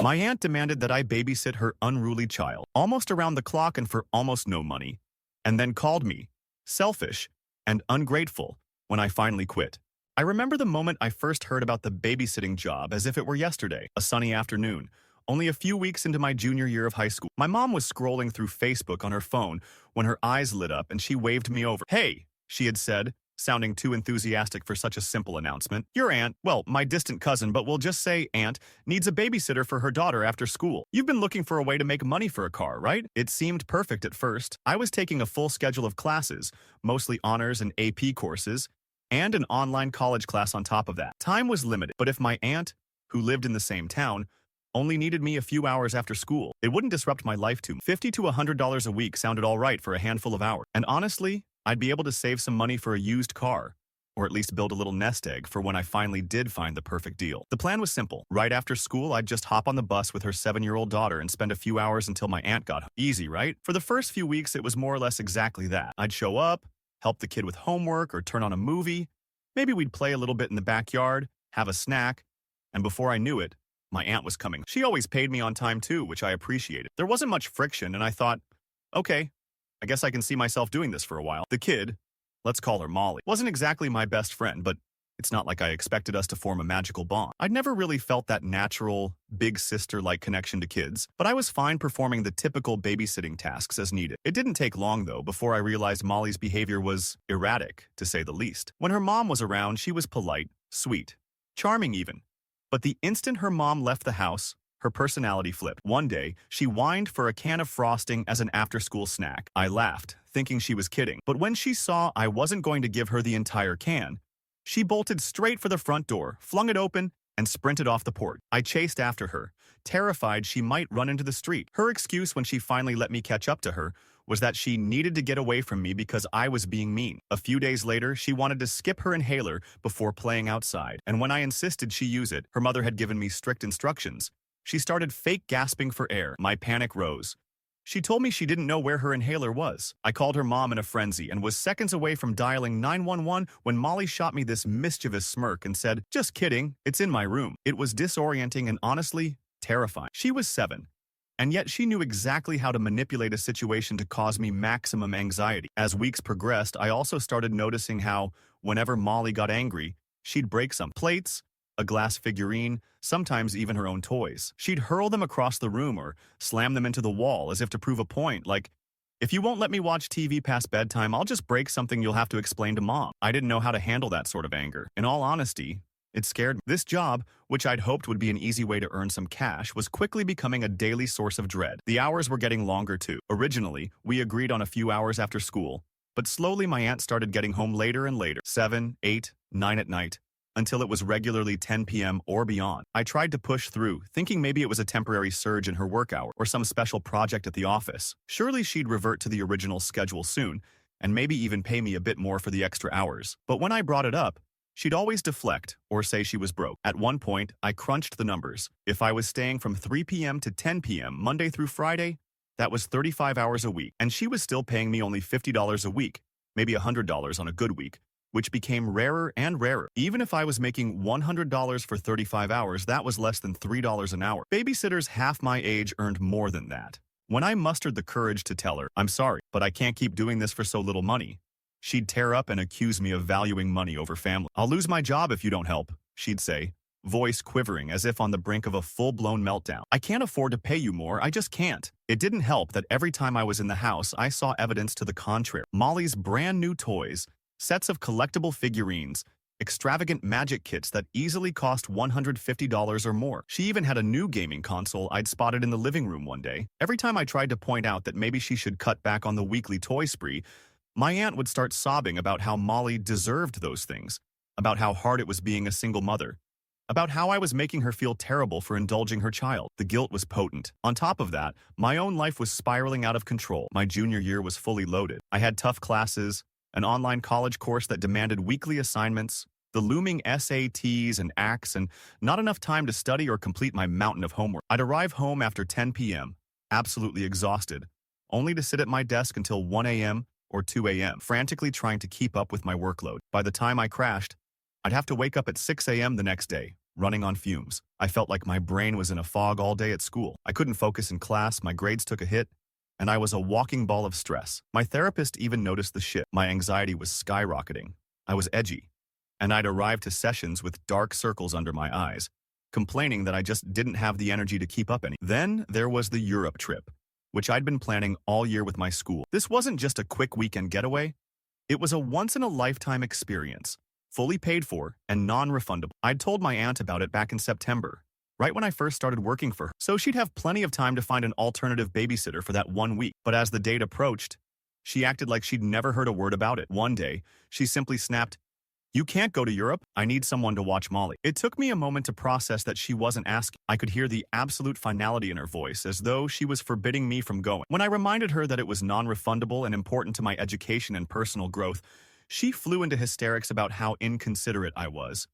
My aunt demanded that I babysit her unruly child, almost around the clock and for almost no money, and then called me selfish and ungrateful when I finally quit. I remember the moment I first heard about the babysitting job as if it were yesterday, a sunny afternoon, only a few weeks into my junior year of high school. My mom was scrolling through Facebook on her phone when her eyes lit up and she waved me over. "Hey," she had said, sounding too enthusiastic for such a simple announcement. "Your aunt, well, my distant cousin, but we'll just say aunt, needs a babysitter for her daughter after school. You've been looking for a way to make money for a car, right?" It seemed perfect at first. I was taking a full schedule of classes, mostly honors and AP courses, and an online college class on top of that. Time was limited, but if my aunt, who lived in the same town, only needed me a few hours after school, it wouldn't disrupt my life too much. $50 to $100 a week sounded all right for a handful of hours. And honestly, I'd be able to save some money for a used car, or at least build a little nest egg for when I finally did find the perfect deal. The plan was simple. Right after school, I'd just hop on the bus with her 7-year-old daughter and spend a few hours until my aunt got home. Easy, right? For the first few weeks, it was more or less exactly that. I'd show up, help the kid with homework or turn on a movie. Maybe we'd play a little bit in the backyard, have a snack, and before I knew it, my aunt was coming. She always paid me on time too, which I appreciated. There wasn't much friction, and I thought, okay, I guess I can see myself doing this for a while. The kid, let's call her Molly, wasn't exactly my best friend, but it's not like I expected us to form a magical bond. I'd never really felt that natural, big sister-like connection to kids, but I was fine performing the typical babysitting tasks as needed. It didn't take long, though, before I realized Molly's behavior was erratic, to say the least. When her mom was around, she was polite, sweet, charming even. But the instant her mom left the house, her personality flipped. One day, she whined for a can of frosting as an after-school snack. I laughed, thinking she was kidding. But when she saw I wasn't going to give her the entire can, she bolted straight for the front door, flung it open, and sprinted off the porch. I chased after her, terrified she might run into the street. Her excuse when she finally let me catch up to her was that she needed to get away from me because I was being mean. A few days later, she wanted to skip her inhaler before playing outside, and when I insisted she use it, her mother had given me strict instructions. She started fake gasping for air. My panic rose. She told me she didn't know where her inhaler was. I called her mom in a frenzy and was seconds away from dialing 911 when Molly shot me this mischievous smirk and said, "Just kidding, it's in my room." It was disorienting and honestly terrifying. She was 7, and yet she knew exactly how to manipulate a situation to cause me maximum anxiety. As weeks progressed, I also started noticing how, whenever Molly got angry, she'd break some plates, a glass figurine, sometimes even her own toys. She'd hurl them across the room or slam them into the wall as if to prove a point, like, "If you won't let me watch TV past bedtime, I'll just break something you'll have to explain to mom." I didn't know how to handle that sort of anger. In all honesty, it scared me. This job, which I'd hoped would be an easy way to earn some cash, was quickly becoming a daily source of dread. The hours were getting longer too. Originally, we agreed on a few hours after school, but slowly my aunt started getting home later and later, 7, 8, 9 at night, until it was regularly 10 p.m. or beyond. I tried to push through, thinking maybe it was a temporary surge in her work hour or some special project at the office. Surely she'd revert to the original schedule soon, and maybe even pay me a bit more for the extra hours. But when I brought it up, she'd always deflect or say she was broke. At one point, I crunched the numbers. If I was staying from 3 p.m. to 10 p.m. Monday through Friday, that was 35 hours a week, and she was still paying me only $50 a week, maybe $100 on a good week, which became rarer and rarer. Even if I was making $100 for 35 hours, that was less than $3 an hour. Babysitters half my age earned more than that. When I mustered the courage to tell her, "I'm sorry, but I can't keep doing this for so little money," she'd tear up and accuse me of valuing money over family. "I'll lose my job if you don't help," she'd say, voice quivering as if on the brink of a full-blown meltdown. "I can't afford to pay you more, I just can't." It didn't help that every time I was in the house, I saw evidence to the contrary. Molly's brand new toys, sets of collectible figurines, extravagant magic kits that easily cost $150 or more. She even had a new gaming console I'd spotted in the living room one day. Every time I tried to point out that maybe she should cut back on the weekly toy spree, my aunt would start sobbing about how Molly deserved those things, about how hard it was being a single mother, about how I was making her feel terrible for indulging her child. The guilt was potent. On top of that, my own life was spiraling out of control. My junior year was fully loaded. I had tough classes, an online college course that demanded weekly assignments, the looming SATs and ACTs, and not enough time to study or complete my mountain of homework. I'd arrive home after 10 p.m., absolutely exhausted, only to sit at my desk until 1 a.m. or 2 a.m., frantically trying to keep up with my workload. By the time I crashed, I'd have to wake up at 6 a.m. the next day, running on fumes. I felt like my brain was in a fog all day at school. I couldn't focus in class, my grades took a hit, and I was a walking ball of stress. My therapist even noticed the shift. My anxiety was skyrocketing. I was edgy, and I'd arrived to sessions with dark circles under my eyes, complaining that I just didn't have the energy to keep up any. Then there was the Europe trip, which I'd been planning all year with my school. This wasn't just a quick weekend getaway. It was a once-in-a-lifetime experience, fully paid for and non-refundable. I'd told my aunt about it back in September, right when I first started working for her, so she'd have plenty of time to find an alternative babysitter for that 1 week. But as the date approached, she acted like she'd never heard a word about it. One day, she simply snapped, "You can't go to Europe. I need someone to watch Molly." It took me a moment to process that she wasn't asking. I could hear the absolute finality in her voice, as though she was forbidding me from going. When I reminded her that it was non-refundable and important to my education and personal growth, she flew into hysterics about how inconsiderate I was,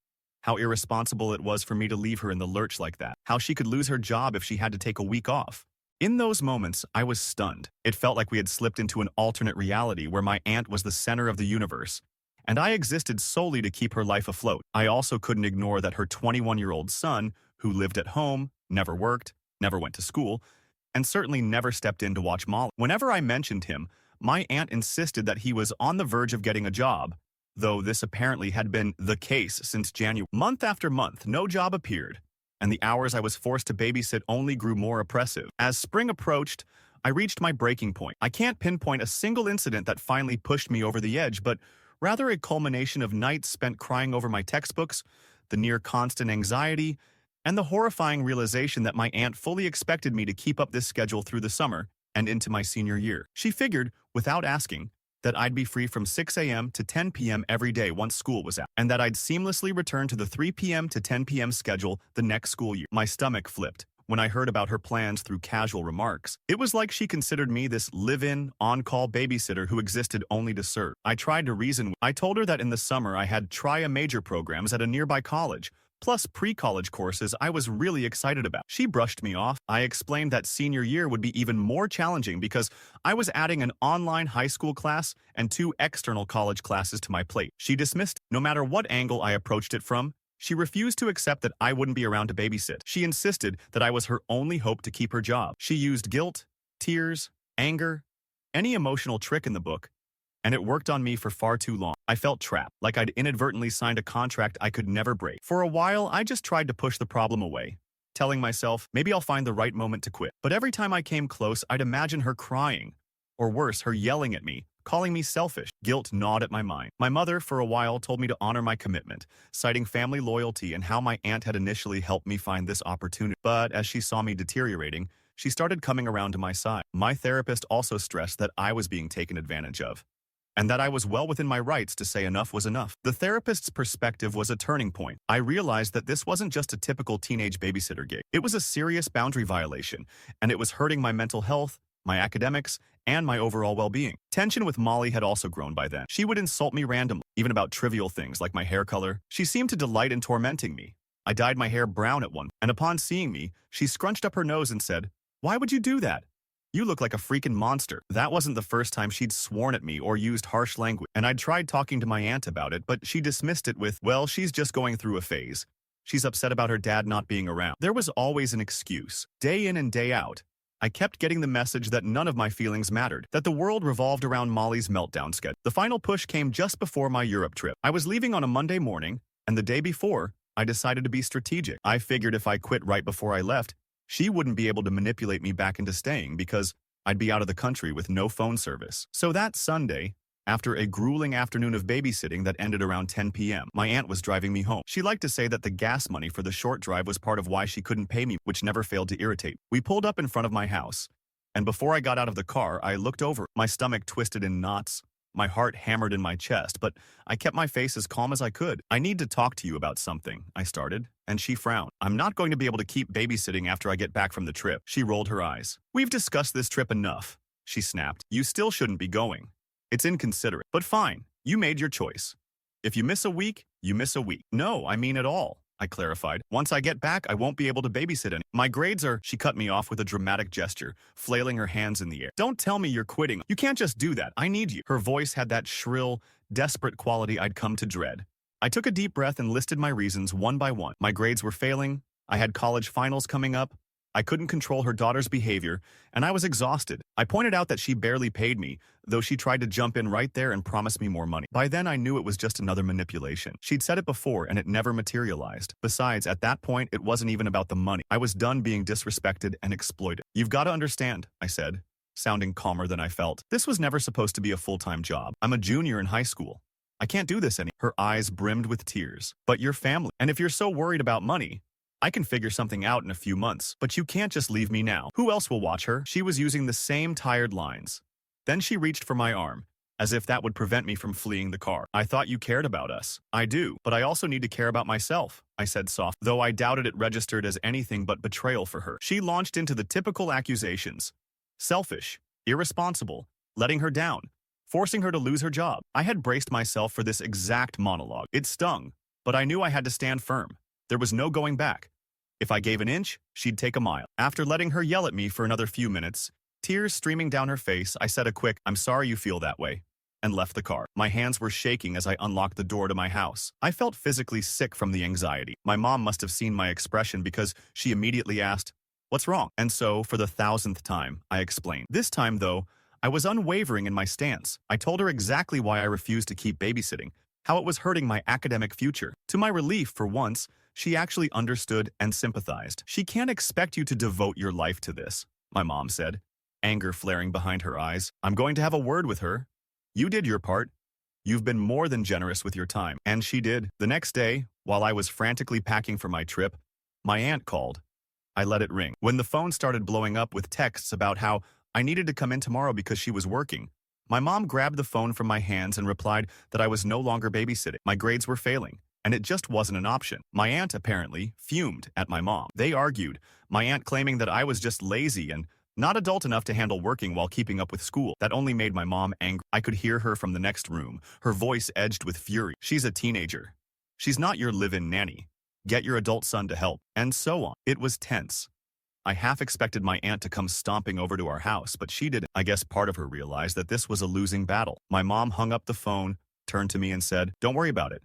how irresponsible it was for me to leave her in the lurch like that, how she could lose her job if she had to take a week off. In those moments, I was stunned. It felt like we had slipped into an alternate reality where my aunt was the center of the universe, and I existed solely to keep her life afloat. I also couldn't ignore that her 21-year-old son, who lived at home, never worked, never went to school, and certainly never stepped in to watch Molly. Whenever I mentioned him, my aunt insisted that he was on the verge of getting a job, though this apparently had been the case since January. Month after month, no job appeared, and the hours I was forced to babysit only grew more oppressive. As spring approached, I reached my breaking point. I can't pinpoint a single incident that finally pushed me over the edge, but rather a culmination of nights spent crying over my textbooks, the near constant anxiety, and the horrifying realization that my aunt fully expected me to keep up this schedule through the summer and into my senior year. She figured, without asking, that I'd be free from 6 a.m. to 10 p.m. every day once school was out, and that I'd seamlessly return to the 3 p.m. to 10 p.m. schedule the next school year. My stomach flipped when I heard about her plans through casual remarks. It was like she considered me this live-in, on-call babysitter who existed only to serve. I tried to reason. I told her that in the summer I had try-a-major programs at a nearby college, plus pre-college courses I was really excited about. She brushed me off. I explained that senior year would be even more challenging because I was adding an online high school class and 2 external college classes to my plate. She dismissed. No matter what angle I approached it from, she refused to accept that I wouldn't be around to babysit. She insisted that I was her only hope to keep her job. She used guilt, tears, anger, any emotional trick in the book, and it worked on me for far too long. I felt trapped, like I'd inadvertently signed a contract I could never break. For a while, I just tried to push the problem away, telling myself, maybe I'll find the right moment to quit. But every time I came close, I'd imagine her crying, or worse, her yelling at me, calling me selfish. Guilt gnawed at my mind. My mother, for a while, told me to honor my commitment, citing family loyalty and how my aunt had initially helped me find this opportunity. But as she saw me deteriorating, she started coming around to my side. My therapist also stressed that I was being taken advantage of, and that I was well within my rights to say enough was enough. The therapist's perspective was a turning point. I realized that this wasn't just a typical teenage babysitter gig. It was a serious boundary violation, and it was hurting my mental health, my academics, and my overall well-being. Tension with Molly had also grown by then. She would insult me randomly, even about trivial things like my hair color. She seemed to delight in tormenting me. I dyed my hair brown at one, and upon seeing me, she scrunched up her nose and said, "Why would you do that? You look like a freaking monster." That wasn't the first time she'd sworn at me or used harsh language, and I'd tried talking to my aunt about it, but she dismissed it with, "Well, she's just going through a phase. She's upset about her dad not being around." There was always an excuse. Day in and day out, I kept getting the message that none of my feelings mattered, that the world revolved around Molly's meltdown schedule. The final push came just before my Europe trip. I was leaving on a Monday morning, and the day before, I decided to be strategic. I figured if I quit right before I left, she wouldn't be able to manipulate me back into staying because I'd be out of the country with no phone service. So that Sunday, after a grueling afternoon of babysitting that ended around 10 p.m., my aunt was driving me home. She liked to say that the gas money for the short drive was part of why she couldn't pay me, which never failed to irritate. We pulled up in front of my house, and before I got out of the car, I looked over. My stomach twisted in knots, my heart hammered in my chest, but I kept my face as calm as I could. "I need to talk to you about something," I started, and she frowned. "I'm not going to be able to keep babysitting after I get back from the trip." She rolled her eyes. "We've discussed this trip enough," she snapped. "You still shouldn't be going. It's inconsiderate. But fine, you made your choice. If you miss a week, you miss a week." "No, I mean at all," I clarified. "Once I get back, I won't be able to babysit any. My grades are—" She cut me off with a dramatic gesture, flailing her hands in the air. "Don't tell me you're quitting. You can't just do that. I need you." Her voice had that shrill, desperate quality I'd come to dread. I took a deep breath and listed my reasons one by one. My grades were failing, I had college finals coming up, I couldn't control her daughter's behavior, and I was exhausted. I pointed out that she barely paid me, though she tried to jump in right there and promise me more money. By then, I knew it was just another manipulation. She'd said it before, and it never materialized. Besides, at that point, it wasn't even about the money. I was done being disrespected and exploited. "You've got to understand," I said, sounding calmer than I felt. "This was never supposed to be a full-time job. I'm a junior in high school. I can't do this anymore." Her eyes brimmed with tears. "But your family, and if you're so worried about money, I can figure something out in a few months, but you can't just leave me now. Who else will watch her?" She was using the same tired lines. Then she reached for my arm, as if that would prevent me from fleeing the car. "I thought you cared about us." "I do, but I also need to care about myself," I said soft, though I doubted it registered as anything but betrayal for her. She launched into the typical accusations. Selfish, irresponsible, letting her down, forcing her to lose her job. I had braced myself for this exact monologue. It stung, but I knew I had to stand firm. There was no going back. If I gave an inch, she'd take a mile. After letting her yell at me for another few minutes, tears streaming down her face, I said a quick, "I'm sorry you feel that way," and left the car. My hands were shaking as I unlocked the door to my house. I felt physically sick from the anxiety. My mom must have seen my expression because she immediately asked, "What's wrong?" And so, for the 1,000th time, I explained. This time, though, I was unwavering in my stance. I told her exactly why I refused to keep babysitting, how it was hurting my academic future. To my relief, for once, she actually understood and sympathized. "She can't expect you to devote your life to this," my mom said, anger flaring behind her eyes. "I'm going to have a word with her. You did your part. You've been more than generous with your time." And she did. The next day, while I was frantically packing for my trip, my aunt called. I let it ring. When the phone started blowing up with texts about how I needed to come in tomorrow because she was working, my mom grabbed the phone from my hands and replied that I was no longer babysitting. My grades were failing, and it just wasn't an option. My aunt apparently fumed at my mom. They argued, my aunt claiming that I was just lazy and not adult enough to handle working while keeping up with school. That only made my mom angry. I could hear her from the next room, her voice edged with fury. "She's a teenager. She's not your live-in nanny. Get your adult son to help," and so on. It was tense. I half expected my aunt to come stomping over to our house, but she didn't. I guess part of her realized that this was a losing battle. My mom hung up the phone, turned to me and said, "Don't worry about it.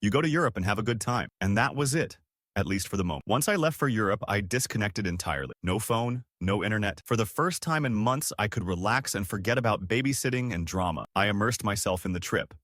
You go to Europe and have a good time." And that was it, at least for the moment. Once I left for Europe, I disconnected entirely. No phone, no internet. For the first time in months, I could relax and forget about babysitting and drama. I immersed myself in the trip.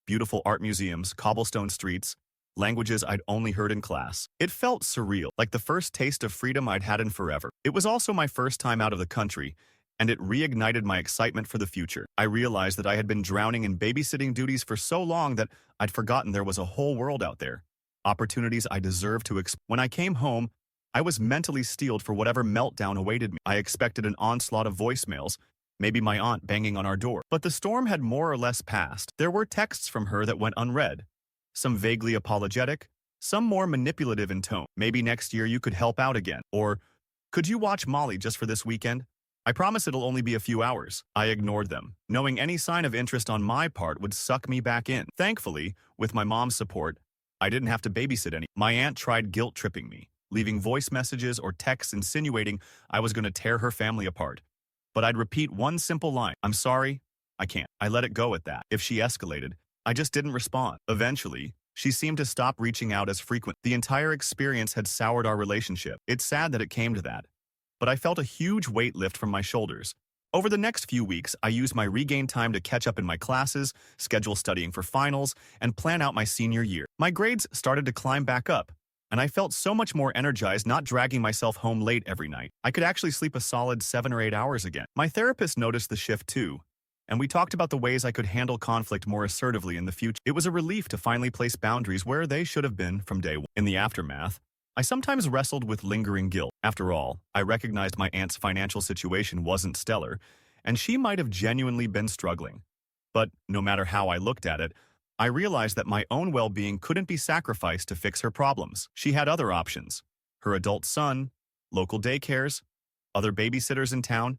Beautiful art museums, cobblestone streets, languages I'd only heard in class. It felt surreal, like the first taste of freedom I'd had in forever. It was also my first time out of the country, and it reignited my excitement for the future. I realized that I had been drowning in babysitting duties for so long that I'd forgotten there was a whole world out there. Opportunities I deserved to explore. When I came home, I was mentally steeled for whatever meltdown awaited me. I expected an onslaught of voicemails, maybe my aunt banging on our door. But the storm had more or less passed. There were texts from her that went unread. Some vaguely apologetic, some more manipulative in tone. "Maybe next year you could help out again." Or, "Could you watch Molly just for this weekend? I promise it'll only be a few hours." I ignored them, knowing any sign of interest on my part would suck me back in. Thankfully, with my mom's support, I didn't have to babysit any. My aunt tried guilt-tripping me, leaving voice messages or texts insinuating I was going to tear her family apart. But I'd repeat one simple line, "I'm sorry, I can't." I let it go at that. If she escalated, I just didn't respond. Eventually, she seemed to stop reaching out as frequent. The entire experience had soured our relationship. It's sad that it came to that, but I felt a huge weight lift from my shoulders. Over the next few weeks, I used my regained time to catch up in my classes, schedule studying for finals, and plan out my senior year. My grades started to climb back up, and I felt so much more energized not dragging myself home late every night. I could actually sleep a solid 7 or 8 hours again. My therapist noticed the shift too, and we talked about the ways I could handle conflict more assertively in the future. It was a relief to finally place boundaries where they should have been from day one. In the aftermath, I sometimes wrestled with lingering guilt. After all, I recognized my aunt's financial situation wasn't stellar, and she might have genuinely been struggling. But no matter how I looked at it, I realized that my own well-being couldn't be sacrificed to fix her problems. She had other options: her adult son, local daycares, other babysitters in town,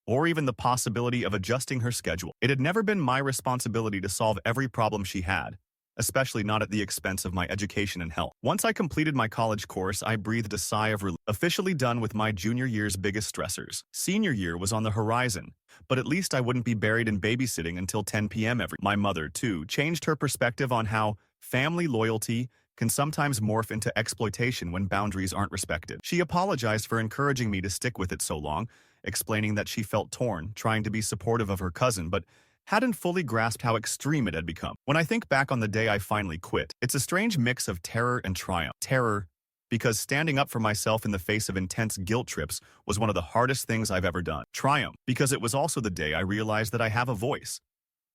or even the possibility of adjusting her schedule. It had never been my responsibility to solve every problem she had, especially not at the expense of my education and health. Once I completed my college course, I breathed a sigh of relief. Officially done with my junior year's biggest stressors. Senior year was on the horizon, but at least I wouldn't be buried in babysitting until 10 p.m. My mother, too, changed her perspective on how Family loyalty can sometimes morph into exploitation when boundaries aren't respected. She apologized for encouraging me to stick with it so long, explaining that she felt torn, trying to be supportive of her cousin, but hadn't fully grasped how extreme it had become. When I think back on the day I finally quit, it's a strange mix of terror and triumph. Terror, because standing up for myself in the face of intense guilt trips was one of the hardest things I've ever done. Triumph, because it was also the day I realized that I have a voice,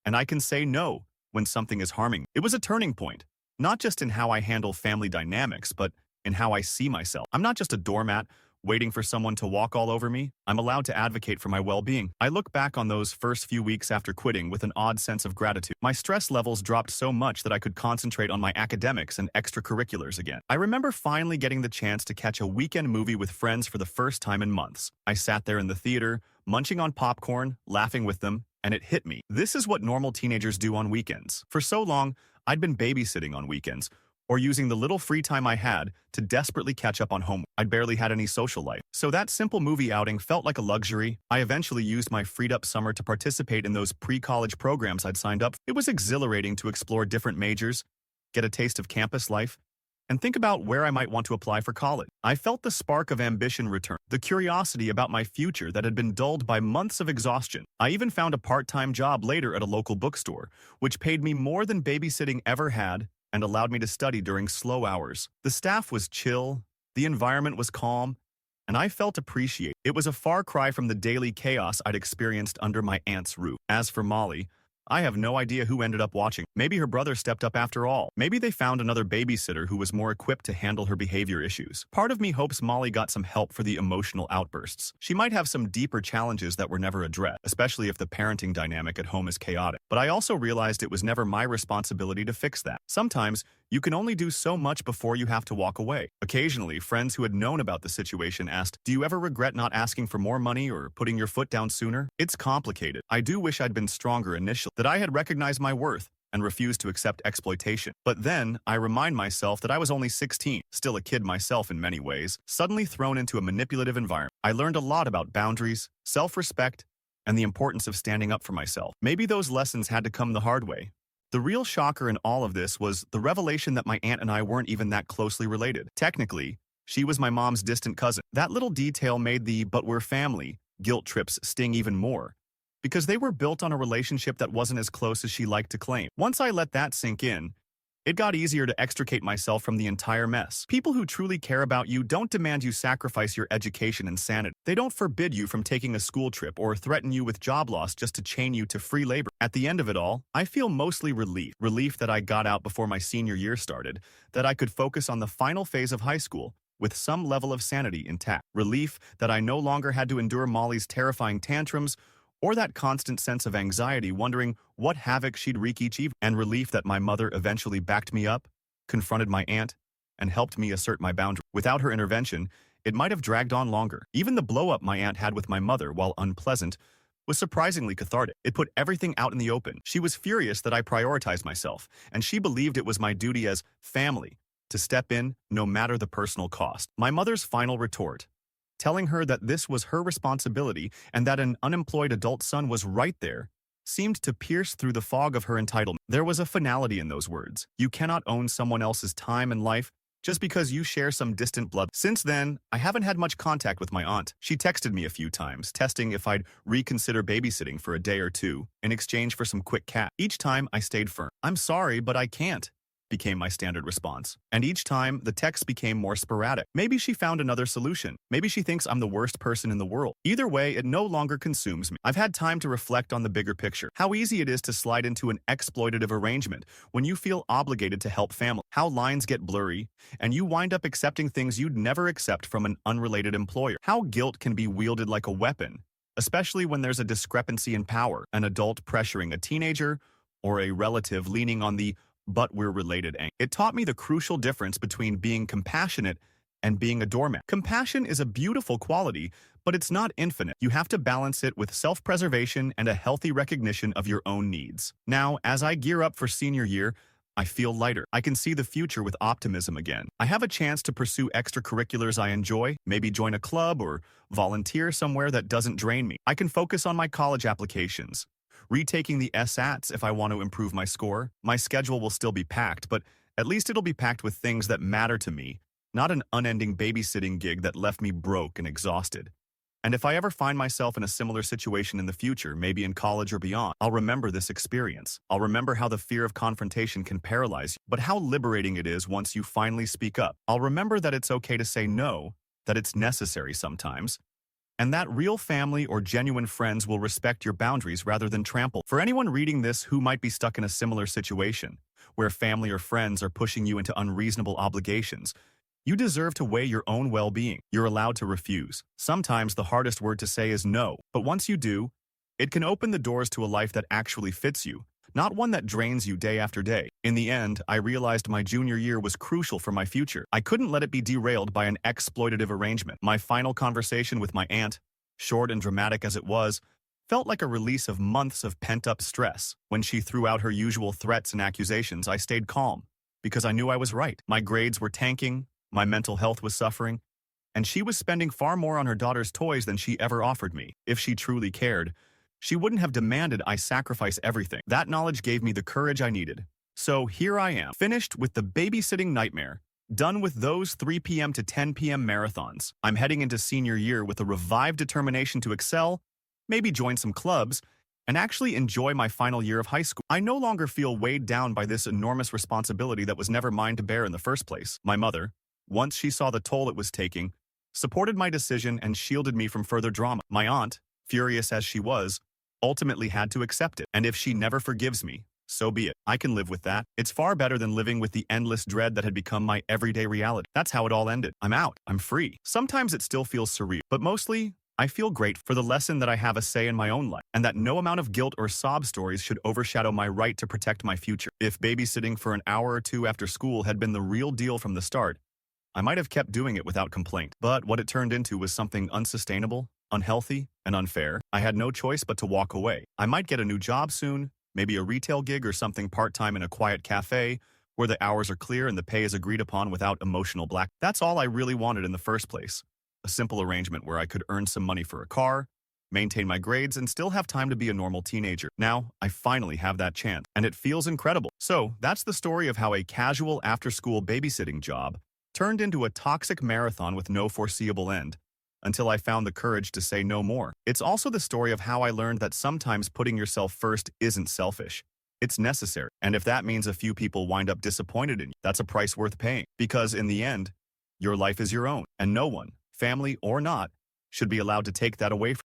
and I can say no when something is harming me. It was a turning point, not just in how I handle family dynamics, but in how I see myself. I'm not just a doormat waiting for someone to walk all over me. I'm allowed to advocate for my well-being. I look back on those first few weeks after quitting with an odd sense of gratitude. My stress levels dropped so much that I could concentrate on my academics and extracurriculars again. I remember finally getting the chance to catch a weekend movie with friends for the first time in months. I sat there in the theater, munching on popcorn, laughing with them, and it hit me. This is what normal teenagers do on weekends. For so long, I'd been babysitting on weekends, or using the little free time I had to desperately catch up on homework. I'd barely had any social life. So that simple movie outing felt like a luxury. I eventually used my freed-up summer to participate in those pre-college programs I'd signed up for. It was exhilarating to explore different majors, get a taste of campus life, and think about where I might want to apply for college. I felt the spark of ambition return, the curiosity about my future that had been dulled by months of exhaustion. I even found a part-time job later at a local bookstore, which paid me more than babysitting ever had and allowed me to study during slow hours. The staff was chill, the environment was calm, and I felt appreciated. It was a far cry from the daily chaos I'd experienced under my aunt's roof. As for Molly, I have no idea who ended up watching. Maybe her brother stepped up after all. Maybe they found another babysitter who was more equipped to handle her behavior issues. Part of me hopes Molly got some help for the emotional outbursts. She might have some deeper challenges that were never addressed, especially if the parenting dynamic at home is chaotic. But I also realized it was never my responsibility to fix that. Sometimes, you can only do so much before you have to walk away. Occasionally, friends who had known about the situation asked, "Do you ever regret not asking for more money or putting your foot down sooner?" It's complicated. I do wish I'd been stronger initially, that I had recognized my worth and refused to accept exploitation. But then, I remind myself that I was only 16, still a kid myself in many ways, suddenly thrown into a manipulative environment. I learned a lot about boundaries, self-respect, and the importance of standing up for myself. Maybe those lessons had to come the hard way. The real shocker in all of this was the revelation that my aunt and I weren't even that closely related. Technically, she was my mom's distant cousin. That little detail made the "but we're family" guilt trips sting even more, because they were built on a relationship that wasn't as close as she liked to claim. Once I let that sink in, it got easier to extricate myself from the entire mess. People who truly care about you don't demand you sacrifice your education and sanity. They don't forbid you from taking a school trip or threaten you with job loss just to chain you to free labor. At the end of it all, I feel mostly relief. Relief that I got out before my senior year started, that I could focus on the final phase of high school with some level of sanity intact. Relief that I no longer had to endure Molly's terrifying tantrums or that constant sense of anxiety wondering what havoc she'd wreak each evening. And relief that my mother eventually backed me up, confronted my aunt, and helped me assert my boundary. Without her intervention, it might have dragged on longer. Even the blow-up my aunt had with my mother, while unpleasant, was surprisingly cathartic. It put everything out in the open. She was furious that I prioritized myself, and she believed it was my duty as family to step in no matter the personal cost. My mother's final retort, telling her that this was her responsibility and that an unemployed adult son was right there, seemed to pierce through the fog of her entitlement. There was a finality in those words. You cannot own someone else's time and life just because you share some distant blood. Since then, I haven't had much contact with my aunt. She texted me a few times, testing if I'd reconsider babysitting for a day or two in exchange for some quick cash. Each time, I stayed firm. "I'm sorry, but I can't," became my standard response. And each time, the texts became more sporadic. Maybe she found another solution. Maybe she thinks I'm the worst person in the world. Either way, it no longer consumes me. I've had time to reflect on the bigger picture. How easy it is to slide into an exploitative arrangement when you feel obligated to help family. How lines get blurry, and you wind up accepting things you'd never accept from an unrelated employer. How guilt can be wielded like a weapon, especially when there's a discrepancy in power, an adult pressuring a teenager, or a relative leaning on the "but we're related" angle. It taught me the crucial difference between being compassionate and being a doormat. Compassion is a beautiful quality, but it's not infinite. You have to balance it with self-preservation and a healthy recognition of your own needs. Now, as I gear up for senior year, I feel lighter. I can see the future with optimism again. I have a chance to pursue extracurriculars I enjoy, maybe join a club or volunteer somewhere that doesn't drain me. I can focus on my college applications, retaking the SATs if I want to improve my score. My schedule will still be packed, but at least it'll be packed with things that matter to me, not an unending babysitting gig that left me broke and exhausted. And if I ever find myself in a similar situation in the future, maybe in college or beyond, I'll remember this experience. I'll remember how the fear of confrontation can paralyze you, but how liberating it is once you finally speak up. I'll remember that it's okay to say no, that it's necessary sometimes, and that real family or genuine friends will respect your boundaries rather than trample. For anyone reading this who might be stuck in a similar situation, where family or friends are pushing you into unreasonable obligations, you deserve to weigh your own well-being. You're allowed to refuse. Sometimes the hardest word to say is no, but once you do, it can open the doors to a life that actually fits you, not one that drains you day after day. In the end, I realized my junior year was crucial for my future. I couldn't let it be derailed by an exploitative arrangement. My final conversation with my aunt, short and dramatic as it was, felt like a release of months of pent-up stress. When she threw out her usual threats and accusations, I stayed calm, because I knew I was right. My grades were tanking, my mental health was suffering, and she was spending far more on her daughter's toys than she ever offered me. If she truly cared, she wouldn't have demanded I sacrifice everything. That knowledge gave me the courage I needed. So here I am, finished with the babysitting nightmare, done with those 3 p.m. to 10 p.m. marathons. I'm heading into senior year with a revived determination to excel, maybe join some clubs, and actually enjoy my final year of high school. I no longer feel weighed down by this enormous responsibility that was never mine to bear in the first place. My mother, once she saw the toll it was taking, supported my decision and shielded me from further drama. My aunt, furious as she was, ultimately had to accept it. And if she never forgives me, so be it. I can live with that. It's far better than living with the endless dread that had become my everyday reality. That's how it all ended. I'm out. I'm free. Sometimes it still feels surreal, but mostly, I feel great for the lesson that I have a say in my own life, and that no amount of guilt or sob stories should overshadow my right to protect my future. If babysitting for an hour or two after school had been the real deal from the start, I might have kept doing it without complaint. But what it turned into was something unsustainable, unhealthy, and unfair. I had no choice but to walk away. I might get a new job soon, maybe a retail gig or something part-time in a quiet cafe, where the hours are clear and the pay is agreed upon without emotional black. That's all I really wanted in the first place. A simple arrangement where I could earn some money for a car, maintain my grades, and still have time to be a normal teenager. Now, I finally have that chance, and it feels incredible. So, that's the story of how a casual after-school babysitting job turned into a toxic marathon with no foreseeable end, until I found the courage to say no more. It's also the story of how I learned that sometimes putting yourself first isn't selfish. It's necessary. And if that means a few people wind up disappointed in you, that's a price worth paying. Because in the end, your life is your own, and no one, family or not, should be allowed to take that away from you.